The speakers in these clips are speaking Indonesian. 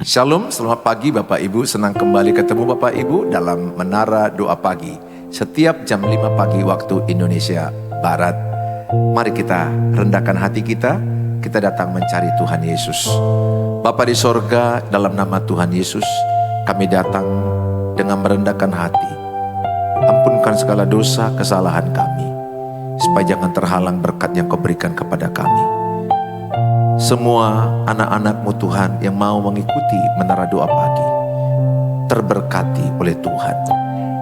Shalom, selamat pagi Bapak Ibu. Senang kembali ketemu Bapak Ibu dalam Menara Doa Pagi. Setiap jam 5 pagi waktu Indonesia Barat. Mari kita rendahkan hati kita datang mencari Tuhan Yesus. Bapa di sorga, dalam nama Tuhan Yesus, kami datang dengan merendahkan hati. Ampunkan segala dosa, kesalahan kami, supaya jangan terhalang berkat yang Kau berikan kepada kami. Semua anak-anak-Mu Tuhan yang mau mengikuti Menara Doa Pagi, terberkati oleh Tuhan.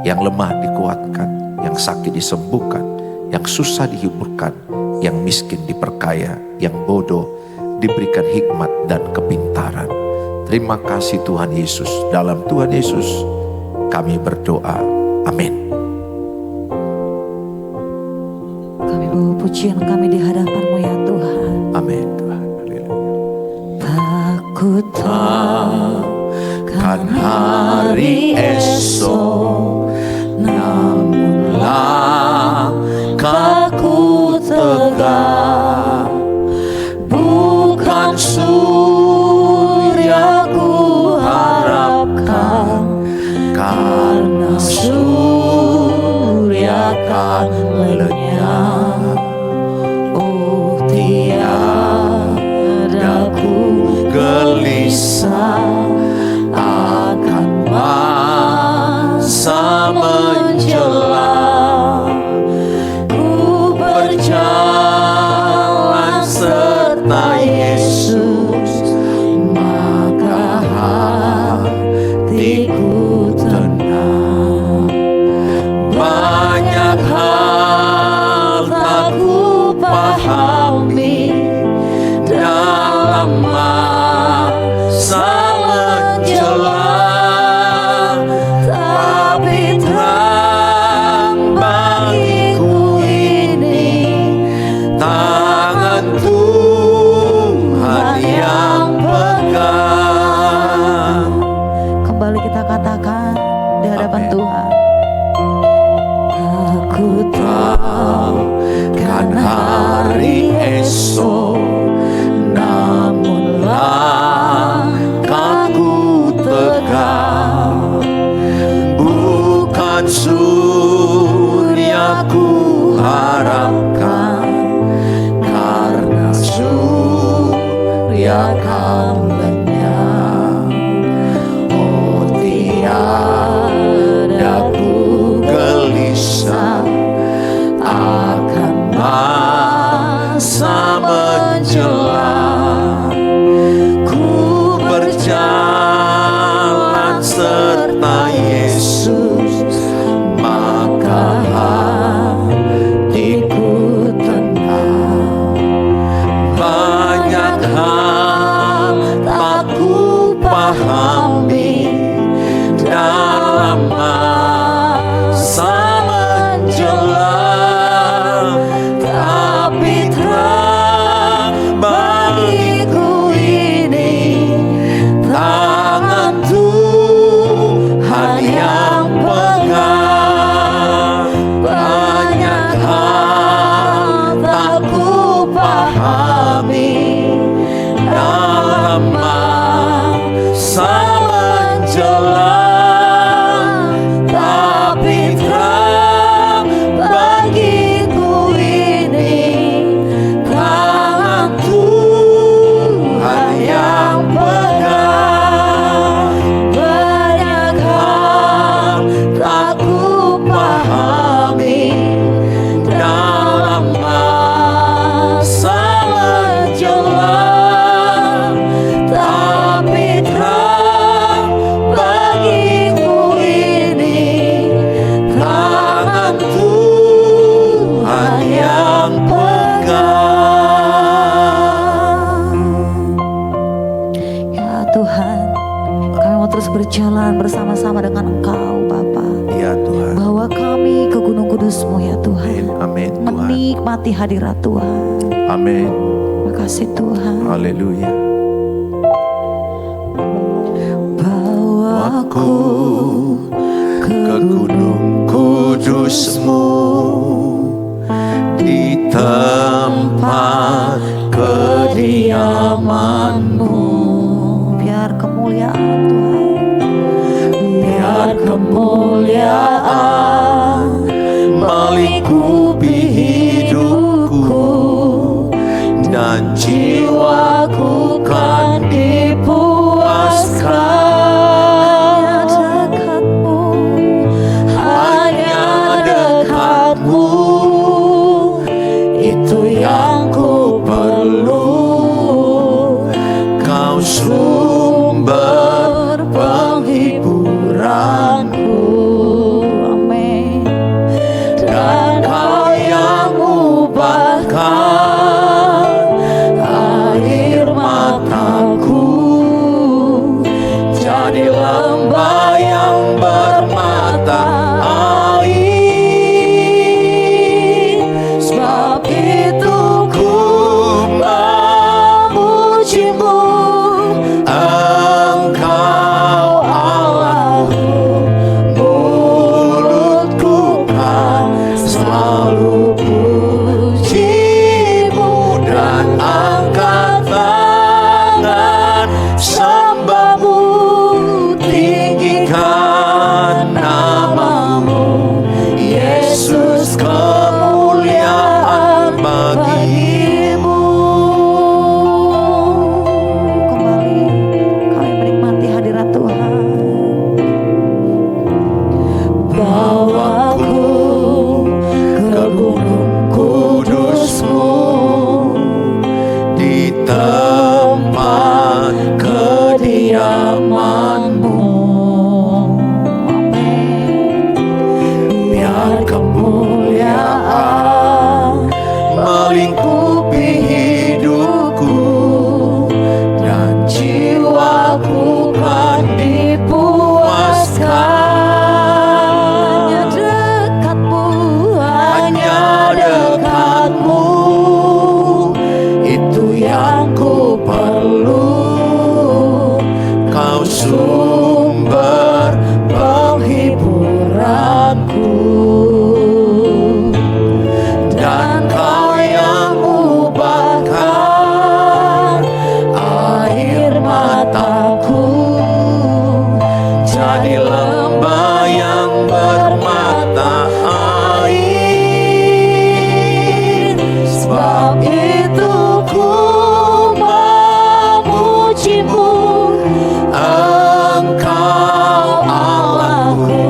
Yang lemah dikuatkan, yang sakit disembuhkan, yang susah dihiburkan, yang miskin diperkaya, yang bodoh diberikan hikmat dan kepintaran. Terima kasih Tuhan Yesus. Dalam Tuhan Yesus kami berdoa. Amin. Kami bawa pujian kami di hadapan-Mu ya Tuhan. Amin Tuhan. Aku Takkan hari esok, namun langkahku tegak. Bukan surya ku harapkan, karena surya kan lenyap. Oh tiada ku gelisah akan masa menjelang. Ku berjalan serta Yesus, maka hatiku tenang. Banyak hal tak ku pahami dalam masa menjelang, tapi terang bagiku ini tangan Tuhan yang pegang. kembali kita katakan di hadapan Amin. Tuhan. Aku Tahu kan hari esok, namun langkahku tegak. Bukan surya ku harapkan, karena surya kan lenyap. Oh tiada ku gelisah akan masa menjelang. Ku berjalan serta Yesus, maka hatiku tenang. Banyak hal tak ku pahami dalam masa menjelang, tapi terang bagiku ini tangan Tuhan yang pegang. Banyak hal tak ku pahami dalam masa menjelang, tapi terang bagiku ini tangan Tuhan yang pegang. Banyak hal tak ku pahami dalam masa menjelang, tapi terang bagiku ini tangan Tuhan yang pegang. Ya Tuhan, kami mau terus berjalan bersama-sama dengan Engkau Bapa. Ya Tuhan. Bawa kami ke Gunung Kudus-Mu ya Tuhan. Amin Tuhan. Menikmati hadirat Tuhan. Amin. Makasih Tuhan. Haleluya. Bawa Aku ke Gunung Kudus-Mu, di tempat kediaman-Mu. biar kemuliaan firman-Mu. Amin. Biar kemuliaan melingkupi hidupku dan jiwaku kan dipuaskan. Hanya dekat-Mu, hanya dekat-Mu, itu yang ku perlu. Kau sumber penghiburanku, dan Kau yang ubahkan air mataku jadi lembah yang bermata air. Sebab itu ku memuji-Mu, Engkau Allahku.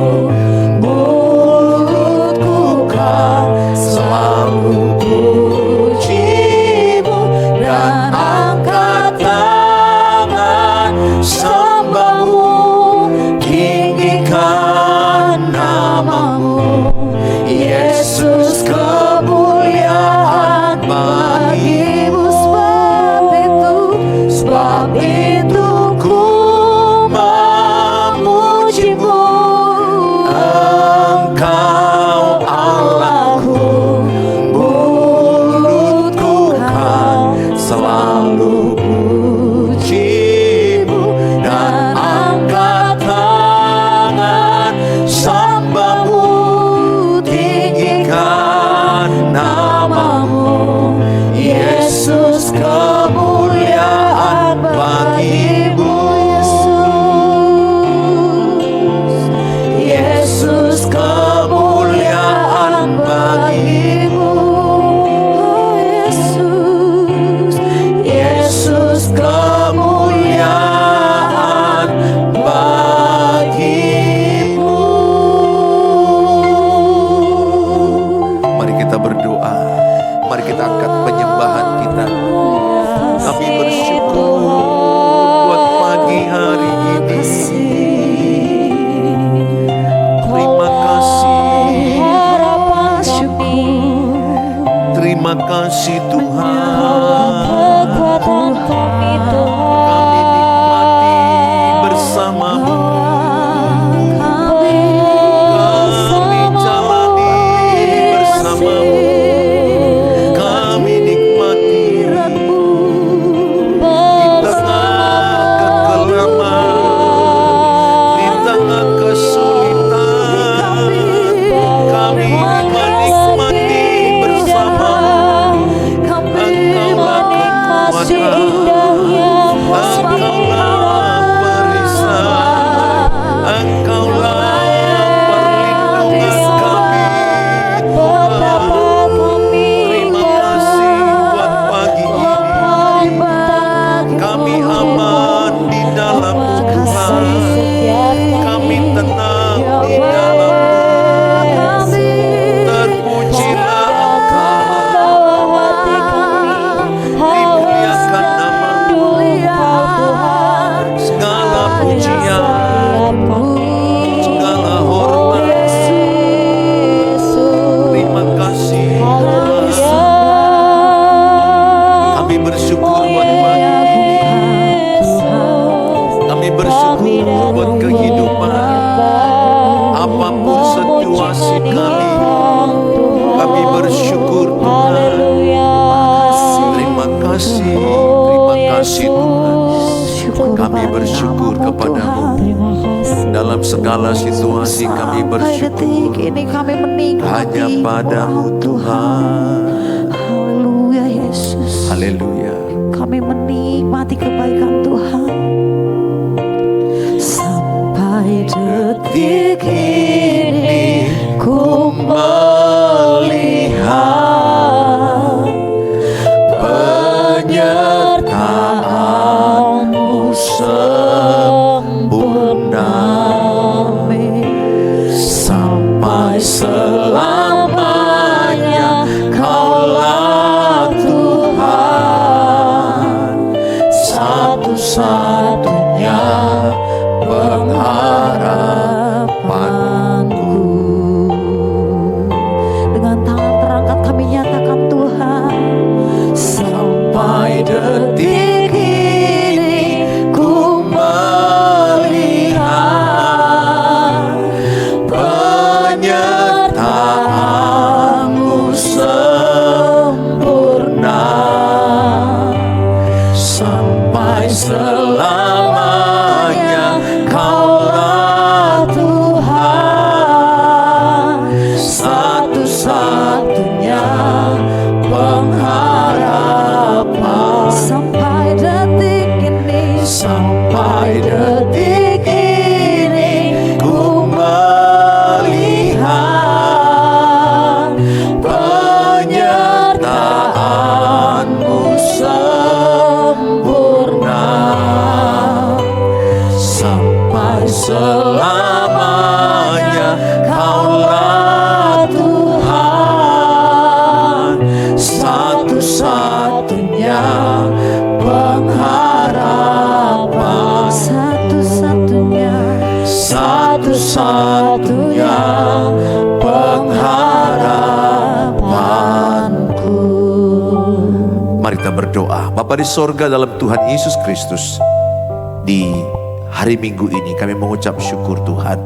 Mulutku kan selalu puji-Mu dan angkat tangan sembah-Mu, tinggikan nama-Mu. Yesus, kemuliaan bagi-Mu. Sebab itu ku memuji-Mu, Engkau Allahku. Mulutku kan selalu puji-Mu dan angkat tangan sembah-Mu, tinggikan nama-Mu. Yesus, kemuliaan bagi-Mu. Yesus, kemuliaan bagi-Mu. Yesus, kemuliaan bagi-Mu. Mari kita berdoa. Mari kita angkat penyembahan kita. Kami bersyukur buat pagi hari ini. Terima kasih. Terima kasih Tuhan. Kami nikmati bersama-Mu. Kami jalani bersama-Mu. Kami nikmati di tengah kekelaman, di tengah kesulitan. Kami menikmati bersama-Mu. Engkaulah kekuatan, Engkaulah perisai, Engkaulah perlindungan kami. Terima kasih buat pagi ini. Kami aman di dalam Tuhan. Kami tenang di dalam. Terpujilah Engkau. Dimuliakan nama-Mu. Segala pujian, segala hormat. Terima kasih Tuhan. Kami bersyukur buat pagi ini. Kami bersyukur buat kehidupan. Apapun situasi kami bersyukur Tuhan. Terima kasih Tuhan. Kami bersyukur kepada-Mu. Dalam segala situasi kami bersyukur hanya pada-Mu Tuhan. Haleluya Yesus. Haleluya. Kami menikmati kebaikan Tuhan sampai detik ini. Ku melihat penyertaan-Mu sempurna sampai selamanya. Kaulah Tuhan satu-satunya selamanya Kaulah Tuhan, satu-satunya pengharapan, satu-satunya pengharapanku. Mari kita berdoa. Bapa di sorga, dalam Tuhan Yesus Kristus, di hari Minggu ini kami mengucap syukur Tuhan,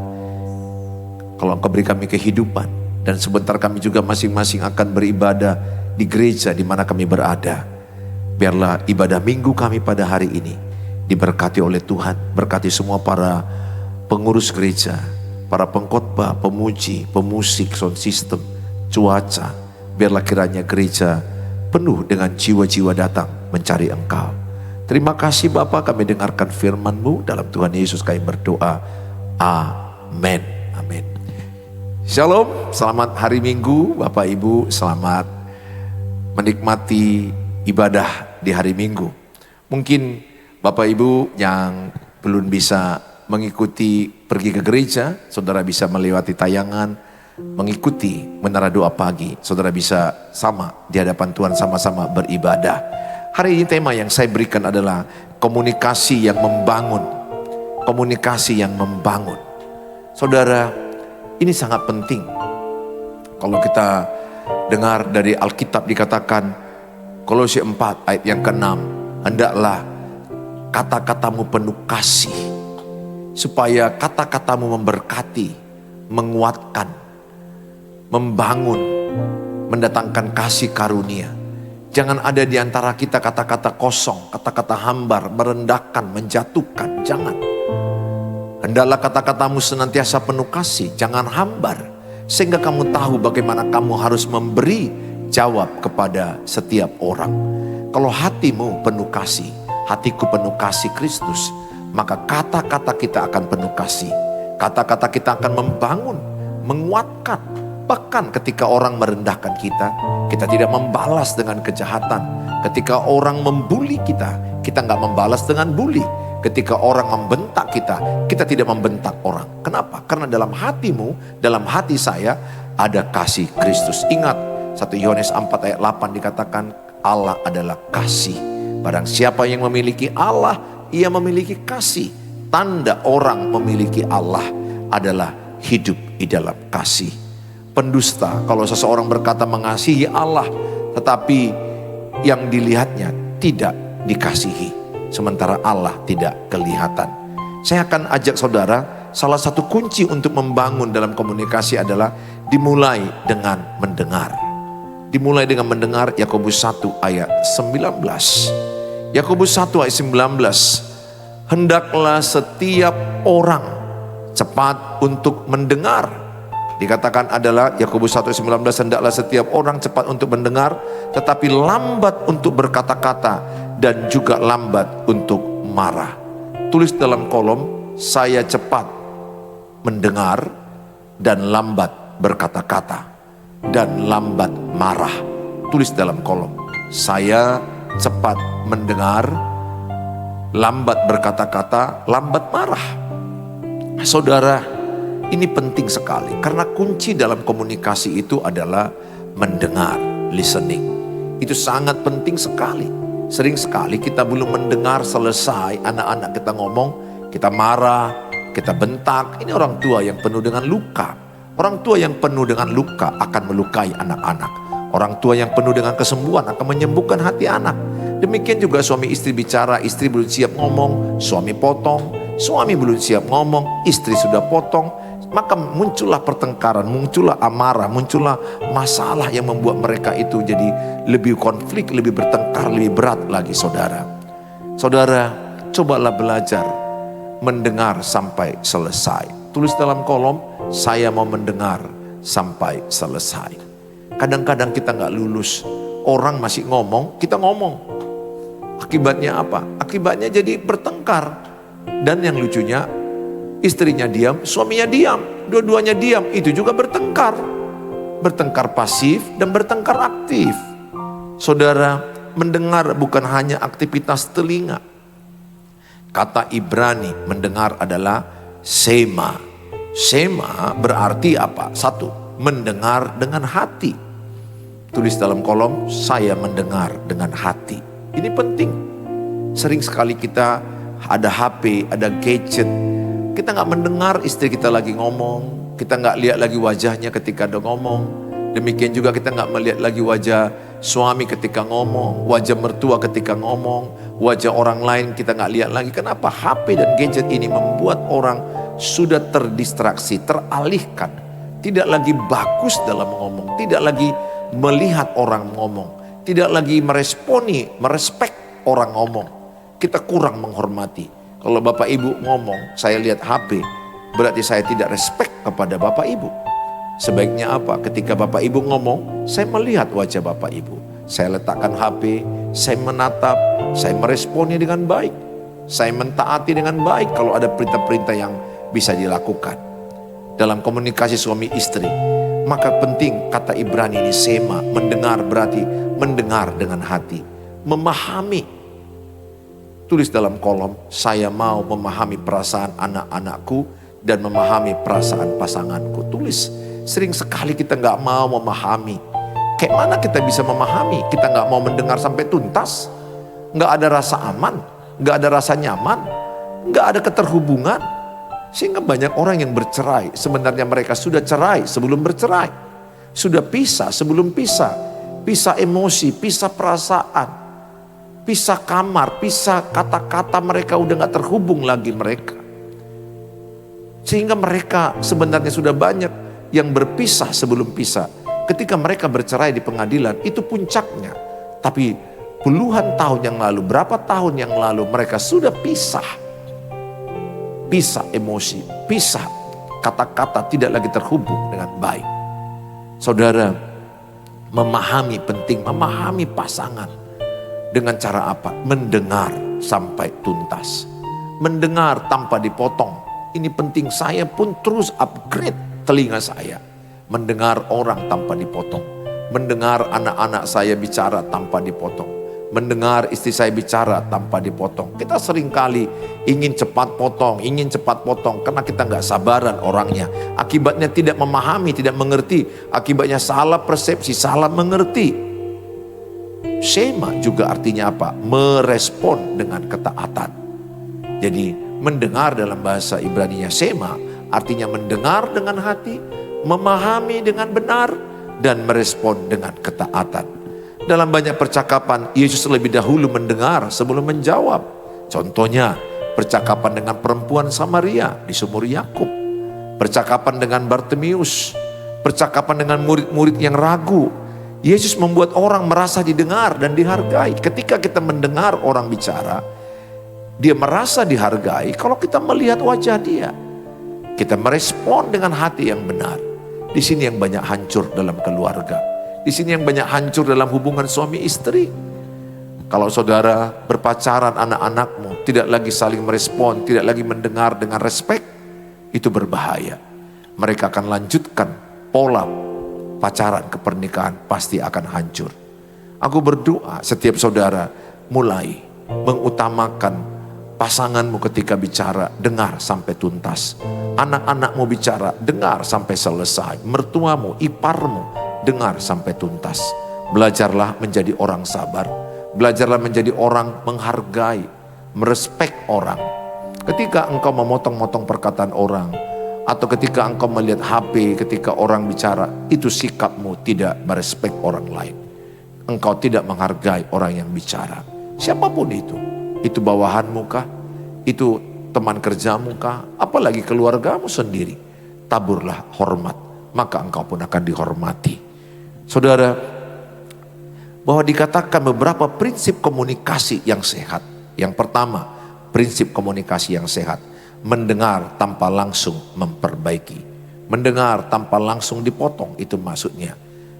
kalau Engkau beri kami kehidupan, dan sebentar kami juga masing-masing akan beribadah di gereja di mana kami berada. Biarlah ibadah Minggu kami pada hari ini diberkati oleh Tuhan. Berkati semua para pengurus gereja, para pengkhotbah, pemuji, pemusik, sound system, cuaca. Biarlah kiranya gereja penuh dengan jiwa-jiwa datang mencari Engkau. Terima kasih Bapa, kami dengarkan firman-Mu. Dalam Tuhan Yesus kami berdoa. Amin. Amin. Shalom, selamat hari Minggu Bapak Ibu, selamat menikmati ibadah di hari Minggu. Mungkin Bapak Ibu yang belum bisa mengikuti pergi ke gereja, saudara bisa melewati tayangan, mengikuti menara doa pagi. Saudara bisa sama di hadapan Tuhan, sama-sama beribadah. Hari ini tema yang saya berikan adalah komunikasi yang membangun. Komunikasi yang membangun. Saudara, ini sangat penting. Kalau kita dengar dari Alkitab dikatakan, Kolose 4 ayat yang ke-6, hendaklah kata-katamu penuh kasih, supaya kata-katamu memberkati, menguatkan, membangun, mendatangkan kasih karunia. Jangan ada di antara kita kata-kata kosong, kata-kata hambar, merendahkan, menjatuhkan. Jangan. Hendaklah kata-katamu senantiasa penuh kasih, jangan hambar. Sehingga kamu tahu bagaimana kamu harus memberi jawab kepada setiap orang. Kalau hatimu penuh kasih, hatiku penuh kasih Kristus, maka kata-kata kita akan penuh kasih. Kata-kata kita akan membangun, menguatkan. Bahkan ketika orang merendahkan kita, kita tidak membalas dengan kejahatan. Ketika orang membuli kita, kita nggak membalas dengan bully. Ketika orang membentak kita, kita tidak membentak orang. Kenapa? Karena dalam hatimu, dalam hati saya ada kasih Kristus. Ingat 1 Yohanes 4 ayat 8 dikatakan Allah adalah kasih. Barang siapa yang memiliki Allah, ia memiliki kasih. Tanda orang memiliki Allah adalah hidup di dalam kasih. Pendusta, kalau seseorang berkata mengasihi Allah, tetapi yang dilihatnya tidak dikasihi, sementara Allah tidak kelihatan. Saya akan ajak saudara, salah satu kunci untuk membangun dalam komunikasi adalah dimulai dengan mendengar. Dimulai dengan mendengar. Yakobus 1 ayat 19. Yakobus 1 ayat 19. Hendaklah setiap orang cepat untuk mendengar. Dikatakan adalah Yakobus 1:19, hendaklah setiap orang cepat untuk mendengar, tetapi lambat untuk berkata-kata dan juga lambat untuk marah. Tulis dalam kolom, saya cepat mendengar dan lambat berkata-kata dan lambat marah. Tulis dalam kolom, saya cepat mendengar, lambat berkata-kata, lambat marah. Saudara, ini penting sekali karena kunci dalam komunikasi itu adalah mendengar, listening. Itu sangat penting sekali. Sering sekali kita belum mendengar selesai anak-anak kita ngomong, kita marah, kita bentak. Ini orang tua yang penuh dengan luka. Orang tua yang penuh dengan luka akan melukai anak-anak. Orang tua yang penuh dengan kesembuhan akan menyembuhkan hati anak. Demikian juga suami istri bicara, istri belum siap ngomong, suami potong. Suami belum siap ngomong, istri sudah potong. Maka muncullah pertengkaran, muncullah amarah, muncullah masalah yang membuat mereka itu jadi lebih konflik, lebih bertengkar, lebih berat lagi saudara. Saudara, cobalah belajar mendengar sampai selesai. Tulis dalam kolom, saya mau mendengar sampai selesai. Kadang-kadang kita gak lulus, orang masih ngomong, kita ngomong. Akibatnya apa? Akibatnya jadi bertengkar. Dan yang lucunya, istrinya diam, suaminya diam, dua-duanya diam, itu juga bertengkar. Bertengkar pasif dan bertengkar aktif. Saudara, mendengar bukan hanya aktivitas telinga. Kata Ibrani mendengar adalah sema. Sema berarti apa? Satu, mendengar dengan hati. Tulis dalam kolom, saya mendengar dengan hati. Ini penting. Sering sekali kita ada HP, ada gadget. Kita nggak mendengar istri kita lagi ngomong. Kita nggak lihat lagi wajahnya ketika ada ngomong. Demikian juga kita nggak melihat lagi wajah suami ketika ngomong. Wajah mertua ketika ngomong. Wajah orang lain kita nggak lihat lagi. Kenapa? HP dan gadget ini membuat orang sudah terdistraksi, teralihkan. Tidak lagi bagus dalam ngomong. Tidak lagi melihat orang ngomong. Tidak lagi merespek orang ngomong. Kita kurang menghormati. Kalau Bapak Ibu ngomong, saya lihat HP, berarti saya tidak respek kepada Bapak Ibu. Sebaiknya apa? Ketika Bapak Ibu ngomong, saya melihat wajah Bapak Ibu. Saya letakkan HP, saya menatap, saya meresponnya dengan baik. Saya mentaati dengan baik kalau ada perintah-perintah yang bisa dilakukan. Dalam komunikasi suami istri, maka penting kata Ibrani ini sema, mendengar berarti mendengar dengan hati. Memahami. Tulis dalam kolom, saya mau memahami perasaan anak-anakku dan memahami perasaan pasanganku. Tulis. Sering sekali kita nggak mau memahami. Kayak mana kita bisa memahami? Kita nggak mau mendengar sampai tuntas. Nggak ada rasa aman, nggak ada rasa nyaman, nggak ada keterhubungan. Sehingga banyak orang yang bercerai. Sebenarnya mereka sudah cerai sebelum bercerai. Sudah pisah sebelum pisah. Pisah emosi, pisah perasaan. Pisah kamar, pisah kata-kata, mereka udah nggak terhubung lagi mereka. Sehingga mereka sebenarnya sudah banyak yang berpisah sebelum pisah. Ketika mereka bercerai di pengadilan, itu puncaknya. Tapi puluhan tahun yang lalu, berapa tahun yang lalu mereka sudah pisah. Pisah emosi, pisah kata-kata, tidak lagi terhubung dengan baik. Saudara, memahami penting, memahami pasangan. Dengan cara apa? Mendengar sampai tuntas. Mendengar tanpa dipotong. Ini penting, saya pun terus upgrade telinga saya, mendengar orang tanpa dipotong, mendengar anak-anak saya bicara tanpa dipotong, mendengar istri saya bicara tanpa dipotong. Kita seringkali ingin cepat potong karena kita nggak sabaran orangnya. Akibatnya tidak memahami, tidak mengerti. Akibatnya salah persepsi, salah mengerti. Sema juga artinya apa? Merespon dengan ketaatan. Jadi mendengar dalam bahasa Ibrani-nya sema artinya mendengar dengan hati, memahami dengan benar, dan merespon dengan ketaatan. Dalam banyak percakapan, Yesus lebih dahulu mendengar sebelum menjawab. Contohnya, percakapan dengan perempuan Samaria di sumur Yakub, percakapan dengan Bartimius, percakapan dengan murid-murid yang ragu. Yesus membuat orang merasa didengar dan dihargai. Ketika kita mendengar orang bicara, dia merasa dihargai kalau kita melihat wajah dia. Kita merespon dengan hati yang benar. Di sini yang banyak hancur dalam keluarga. Di sini yang banyak hancur dalam hubungan suami istri. Kalau saudara berpacaran, anak-anakmu tidak lagi saling merespon, tidak lagi mendengar dengan respek, itu berbahaya. Mereka akan lanjutkan pola pacaran ke pernikahan, pasti akan hancur. Aku berdoa setiap saudara mulai mengutamakan pasanganmu ketika bicara, dengar sampai tuntas. Anak-anakmu bicara, dengar sampai selesai. Mertuamu, iparmu, dengar sampai tuntas. Belajarlah menjadi orang sabar. Belajarlah menjadi orang menghargai, merespek orang. Ketika engkau memotong-motong perkataan orang, atau ketika engkau melihat HP ketika orang bicara, itu sikapmu tidak merespek orang lain. Engkau tidak menghargai orang yang bicara. Siapapun itu bawahanmu kah? Itu teman kerjamu kah? Apalagi keluargamu sendiri. Taburlah hormat, maka engkau pun akan dihormati. Saudara, bahwa dikatakan beberapa prinsip komunikasi yang sehat. Yang pertama, prinsip komunikasi yang sehat. Mendengar tanpa langsung memperbaiki. Mendengar tanpa langsung dipotong, itu maksudnya.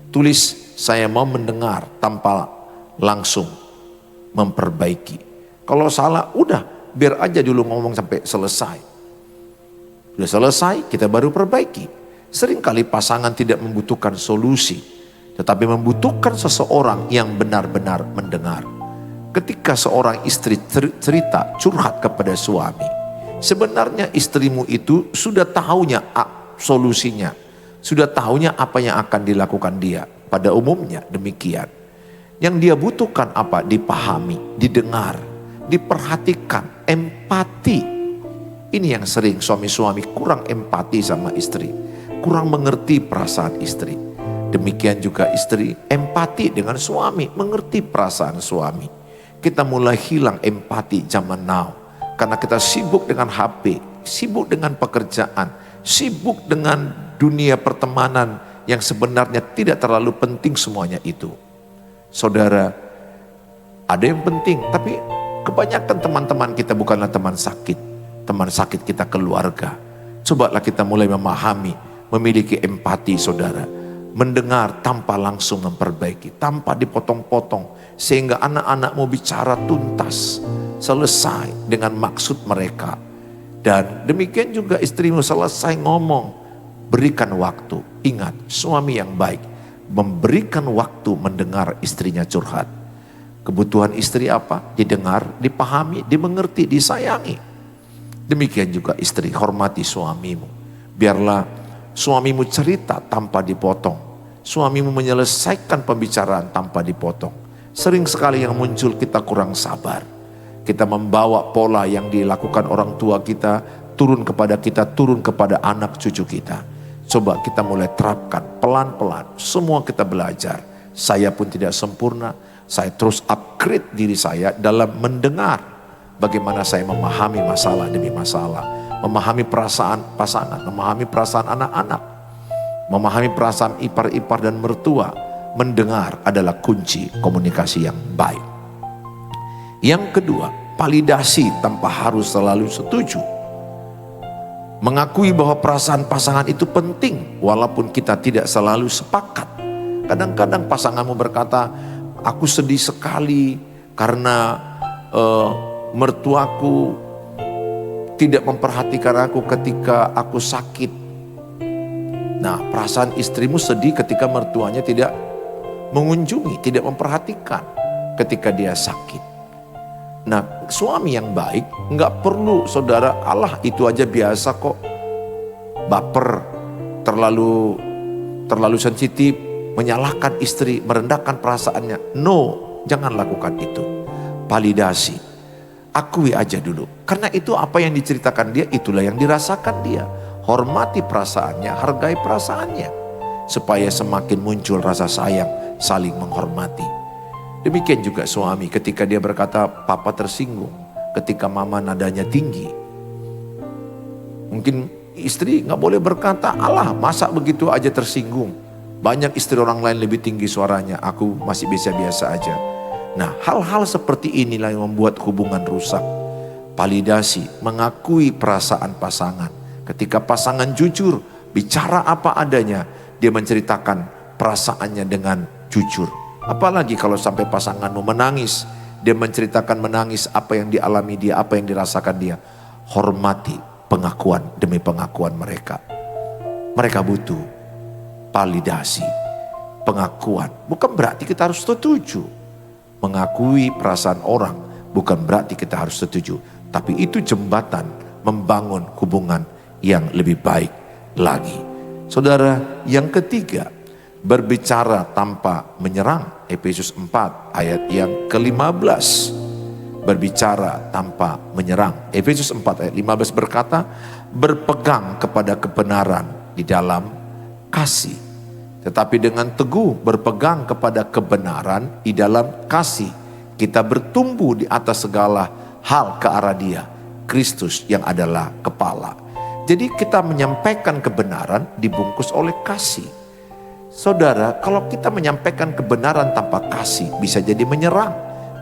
Tulis, saya mau mendengar tanpa langsung memperbaiki. Kalau salah, udah biar aja dulu ngomong sampai selesai. Sudah selesai, kita baru perbaiki. Seringkali pasangan tidak membutuhkan solusi, tetapi membutuhkan seseorang yang benar-benar mendengar. Ketika seorang istri cerita, curhat kepada suami, Sebenarnya istrimu itu sudah tahunya solusinya, sudah tahunya apa yang akan dilakukan dia. Pada umumnya demikian. Yang dia butuhkan apa? Dipahami, didengar, diperhatikan, empati. Ini yang sering suami-suami kurang empati sama istri, kurang mengerti perasaan istri. Demikian juga istri empati dengan suami, mengerti perasaan suami. Kita mulai hilang empati zaman now karena kita sibuk dengan HP, sibuk dengan pekerjaan, sibuk dengan dunia pertemanan yang sebenarnya tidak terlalu penting semuanya itu. Saudara, ada yang penting, tapi kebanyakan teman-teman kita bukanlah teman sakit. Teman sakit kita keluarga. Cobalah kita mulai memahami, memiliki empati saudara. Mendengar tanpa langsung memperbaiki, tanpa dipotong-potong. Sehingga anak-anak mau bicara tuntas, selesai dengan maksud mereka. Dan demikian juga istrimu selesai ngomong, berikan waktu. Ingat, suami yang baik memberikan waktu mendengar istrinya curhat. Kebutuhan istri apa? Didengar, dipahami, dimengerti, disayangi. Demikian juga istri, hormati suamimu. Biarlah suamimu cerita tanpa dipotong. Suamimu menyelesaikan pembicaraan tanpa dipotong. Sering sekali yang muncul kita kurang sabar. Kita membawa pola yang dilakukan orang tua kita, turun kepada anak cucu kita. Coba kita mulai terapkan pelan-pelan. Semua kita belajar. Saya pun tidak sempurna. Saya terus upgrade diri saya dalam mendengar. Bagaimana saya memahami masalah demi masalah. Memahami perasaan pasangan. Memahami perasaan anak-anak. Memahami perasaan ipar-ipar dan mertua. Mendengar adalah kunci komunikasi yang baik. Yang kedua, validasi tanpa harus selalu setuju. Mengakui bahwa perasaan pasangan itu penting walaupun kita tidak selalu sepakat. Kadang-kadang pasanganmu berkata, aku sedih sekali karena mertuaku tidak memperhatikan aku ketika aku sakit. Nah, perasaan istrimu sedih ketika mertuanya tidak mengunjungi, tidak memperhatikan ketika dia sakit. Nah, suami yang baik nggak perlu saudara, Allah itu aja biasa kok. Baper, terlalu sensitif, menyalahkan istri, merendahkan perasaannya. No, jangan lakukan itu. Validasi, akui aja dulu. Karena itu apa yang diceritakan dia, itulah yang dirasakan dia. Hormati perasaannya, hargai perasaannya. Supaya semakin muncul rasa sayang, saling menghormati. Demikian juga suami ketika dia berkata, papa tersinggung ketika mama nadanya tinggi. Mungkin istri gak boleh berkata, alah masa begitu aja tersinggung. Banyak istri orang lain lebih tinggi suaranya, aku masih biasa-biasa aja. Nah, hal-hal seperti inilah yang membuat hubungan rusak. Validasi, mengakui perasaan pasangan. Ketika pasangan jujur, bicara apa adanya, dia menceritakan perasaannya dengan jujur. Apalagi kalau sampai pasanganmu menangis, dia menceritakan menangis apa yang dialami dia, apa yang dirasakan dia. Hormati pengakuan demi pengakuan mereka. Mereka butuh validasi, pengakuan. Bukan berarti kita harus setuju. Mengakui perasaan orang bukan berarti kita harus setuju. Tapi itu jembatan membangun hubungan yang lebih baik lagi. Saudara, yang ketiga, berbicara tanpa menyerang. Efesus 4 ayat yang ke-15. Berbicara tanpa menyerang. Efesus 4 ayat 15 berkata, berpegang kepada kebenaran di dalam kasih. Tetapi dengan teguh berpegang kepada kebenaran di dalam kasih, kita bertumbuh di atas segala hal ke arah Dia, Kristus yang adalah kepala. Jadi kita menyampaikan kebenaran dibungkus oleh kasih. Saudara, kalau kita menyampaikan kebenaran tanpa kasih, bisa jadi menyerang,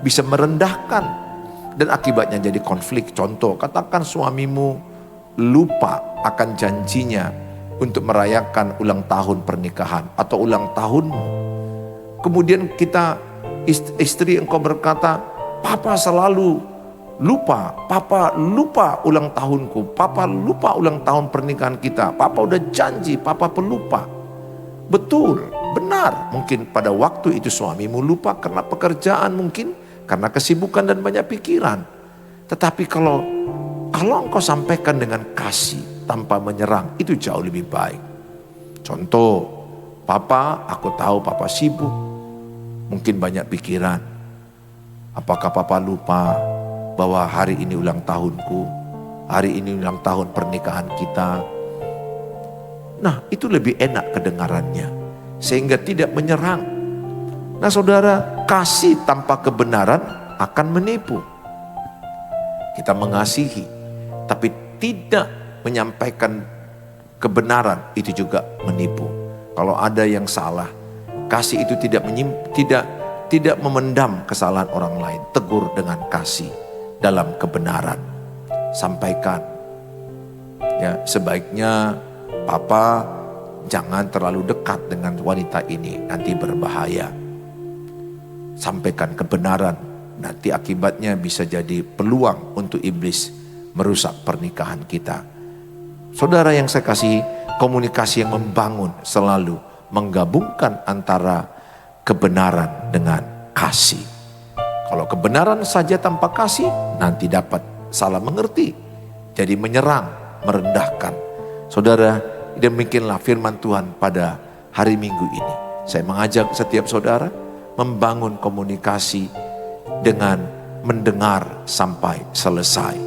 bisa merendahkan, dan akibatnya jadi konflik. Contoh, katakan suamimu lupa akan janjinya untuk merayakan ulang tahun pernikahan atau ulang tahunmu. Kemudian istri engkau berkata, papa selalu lupa, papa lupa ulang tahunku, papa lupa ulang tahun pernikahan kita, papa udah janji, papa pelupa. Betul, benar. Mungkin pada waktu itu suamimu lupa karena pekerjaan, mungkin karena kesibukan dan banyak pikiran. Tetapi kalau Kalau engkau sampaikan dengan kasih tanpa menyerang, itu jauh lebih baik. Contoh, Papa, aku tahu Papa sibuk, mungkin banyak pikiran. Apakah Papa lupa bahwa hari ini ulang tahunku, hari ini ulang tahun pernikahan kita? Nah, itu lebih enak kedengarannya, sehingga tidak menyerang. Nah saudara, kasih tanpa kebenaran akan menipu. Kita mengasihi, tapi tidak menyampaikan kebenaran, itu juga menipu. Kalau ada yang salah, kasih itu tidak memendam kesalahan orang lain. Tegur dengan kasih dalam kebenaran. Sampaikan. Ya, sebaiknya Papa jangan terlalu dekat dengan wanita ini, nanti berbahaya. Sampaikan kebenaran, nanti akibatnya bisa jadi peluang untuk iblis merusak pernikahan kita. Saudara yang saya kasihi, komunikasi yang membangun selalu menggabungkan antara kebenaran dengan kasih. Kalau kebenaran saja tanpa kasih, nanti dapat salah mengerti, jadi menyerang, merendahkan. Saudara, demikianlah firman Tuhan pada hari Minggu ini. Saya mengajak setiap saudara membangun komunikasi dengan mendengar sampai selesai.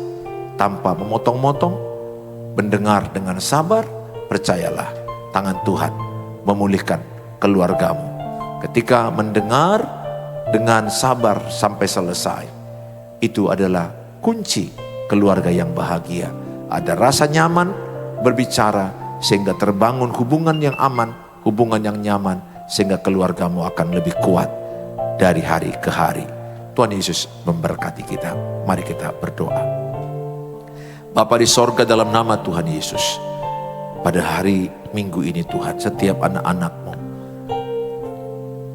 Tanpa memotong-motong, mendengar dengan sabar, percayalah tangan Tuhan memulihkan keluargamu. Ketika mendengar dengan sabar sampai selesai, itu adalah kunci keluarga yang bahagia. Ada rasa nyaman berbicara sehingga terbangun hubungan yang aman, hubungan yang nyaman, sehingga keluargamu akan lebih kuat dari hari ke hari. Tuhan Yesus memberkati kita. Mari kita berdoa. Bapa di sorga, dalam nama Tuhan Yesus, pada hari Minggu ini Tuhan, setiap anak-anak-Mu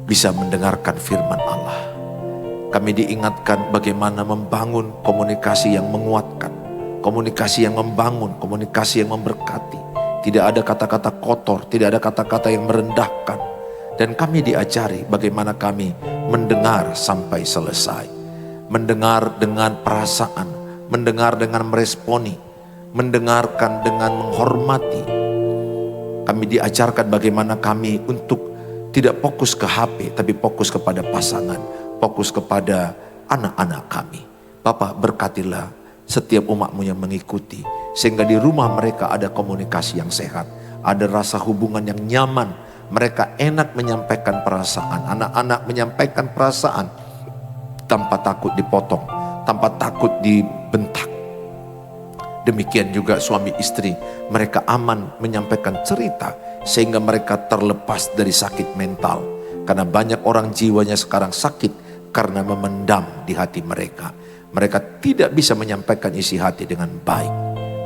bisa mendengarkan firman Allah. Kami diingatkan bagaimana membangun komunikasi yang menguatkan, komunikasi yang membangun, komunikasi yang memberkati. Tidak ada kata-kata kotor, tidak ada kata-kata yang merendahkan. Dan kami diajari bagaimana kami mendengar sampai selesai. Mendengar dengan perasaan, mendengar dengan meresponi, mendengarkan dengan menghormati. Kami diajarkan bagaimana kami untuk tidak fokus ke HP, tapi fokus kepada pasangan, fokus kepada anak-anak kami. Bapak, berkatilah setiap umat-Mu yang mengikuti, sehingga di rumah mereka ada komunikasi yang sehat, ada rasa hubungan yang nyaman. Mereka enak menyampaikan perasaan, anak-anak menyampaikan perasaan tanpa takut dipotong, tanpa takut dibentak. Demikian juga suami istri, mereka aman menyampaikan cerita sehingga mereka terlepas dari sakit mental. Karena banyak orang jiwanya sekarang sakit karena memendam di hati mereka. Mereka tidak bisa menyampaikan isi hati dengan baik.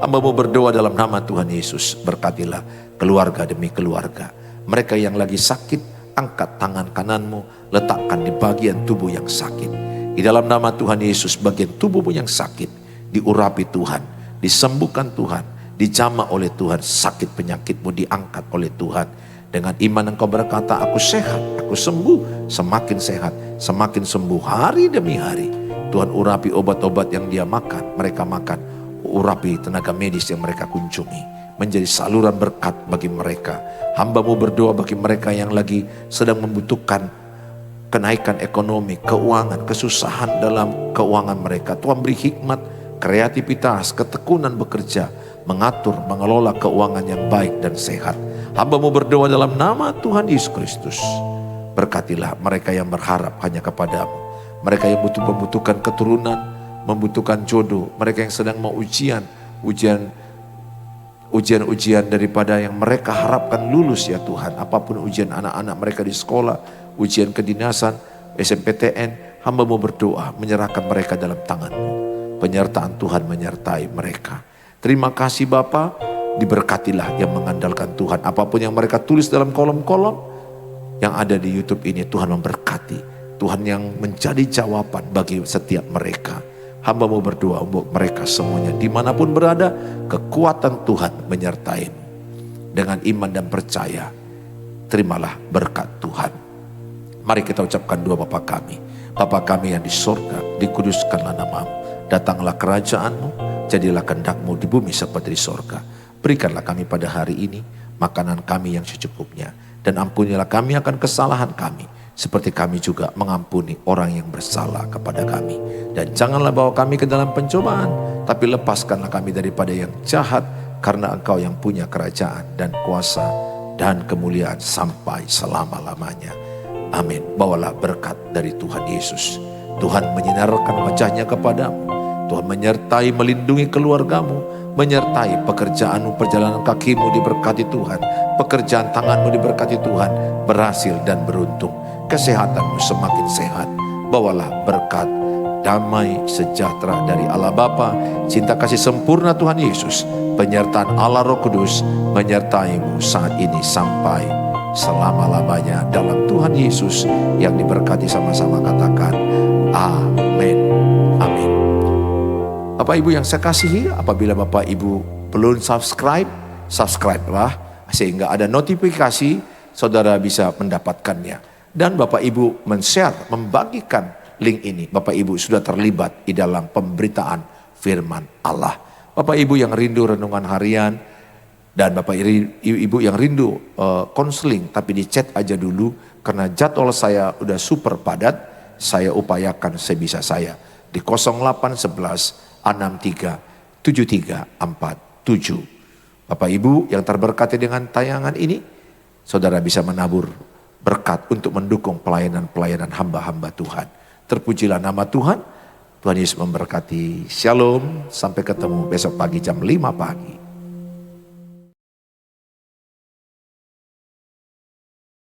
Hamba-Mu berdoa dalam nama Tuhan Yesus, berkatilah keluarga demi keluarga. Mereka yang lagi sakit, angkat tangan kanan-Mu, letakkan di bagian tubuh yang sakit. Di dalam nama Tuhan Yesus, bagian tubuhmu yang sakit diurapi Tuhan, disembuhkan Tuhan, dijamah oleh Tuhan. Sakit penyakitmu diangkat oleh Tuhan. Dengan iman engkau berkata, aku sehat, aku sembuh, semakin sehat, semakin sembuh hari demi hari. Tuhan urapi obat-obat yang dia makan, mereka makan. Urapi tenaga medis yang mereka kunjungi, menjadi saluran berkat bagi mereka. Hamba-Mu berdoa bagi mereka yang lagi sedang membutuhkan kenaikan ekonomi, keuangan, kesusahan dalam keuangan mereka. Tuhan beri hikmat, kreativitas, ketekunan bekerja, mengatur, mengelola keuangan yang baik dan sehat. Hamba-Mu berdoa dalam nama Tuhan Yesus Kristus. Berkatilah mereka yang berharap hanya kepada-Mu. Mereka yang membutuhkan keturunan, membutuhkan jodoh. Mereka yang sedang mau ujian daripada yang mereka harapkan lulus ya Tuhan. Apapun ujian anak-anak mereka di sekolah, ujian kedinasan, SMPTN, hamba-Mu berdoa menyerahkan mereka dalam tangan-Mu. Penyertaan Tuhan menyertai mereka. Terima kasih Bapa, diberkatilah yang mengandalkan Tuhan. Apapun yang mereka tulis dalam kolom-kolom yang ada di YouTube ini, Tuhan memberkati. Tuhan yang menjadi jawaban bagi setiap mereka. Hamba-Mu berdoa untuk mereka semuanya, dimanapun berada, kekuatan Tuhan menyertai-Mu. Dengan iman dan percaya, terimalah berkat Tuhan. Mari kita ucapkan doa Bapa kami. Bapa kami yang di sorga, dikuduskanlah nama-Mu. Datanglah kerajaan-Mu, jadilah kehendak-Mu di bumi seperti di sorga. Berikanlah kami pada hari ini makanan kami yang secukupnya, dan ampunilah kami akan kesalahan kami, seperti kami juga mengampuni orang yang bersalah kepada kami. Dan janganlah bawa kami ke dalam pencobaan, tapi lepaskanlah kami daripada yang jahat, karena Engkau yang punya kerajaan dan kuasa dan kemuliaan sampai selama-lamanya. Amin. Bawalah berkat dari Tuhan Yesus. Tuhan menyinarkan wajahnya kepadamu. Tuhan menyertai, melindungi keluargamu, menyertai pekerjaanmu, perjalanan kakimu diberkati Tuhan, pekerjaan tanganmu diberkati Tuhan, berhasil dan beruntung, kesehatanmu semakin sehat. Bawalah berkat, damai, sejahtera dari Allah Bapa, cinta kasih sempurna Tuhan Yesus, penyertaan Allah Roh Kudus menyertaimu saat ini sampai selama-lamanya dalam Tuhan Yesus yang diberkati. Sama-sama katakan amin. Amin. Bapak Ibu yang saya kasihi, apabila Bapak Ibu belum subscribe-lah sehingga ada notifikasi, saudara bisa mendapatkannya. Dan Bapak Ibu men-share, membagikan link ini. Bapak Ibu sudah terlibat di dalam pemberitaan firman Allah. Bapak Ibu yang rindu renungan harian, dan Bapak Ibu yang rindu konseling, tapi di chat aja dulu, karena jadwal saya udah super padat. Saya upayakan sebisa saya di 0811 63 73 47. Bapak Ibu yang terberkati dengan tayangan ini, saudara bisa menabur berkat untuk mendukung pelayanan-pelayanan hamba-hamba Tuhan. Terpujilah nama Tuhan. Tuhan Yesus memberkati. Shalom. Sampai ketemu besok pagi jam 5 pagi.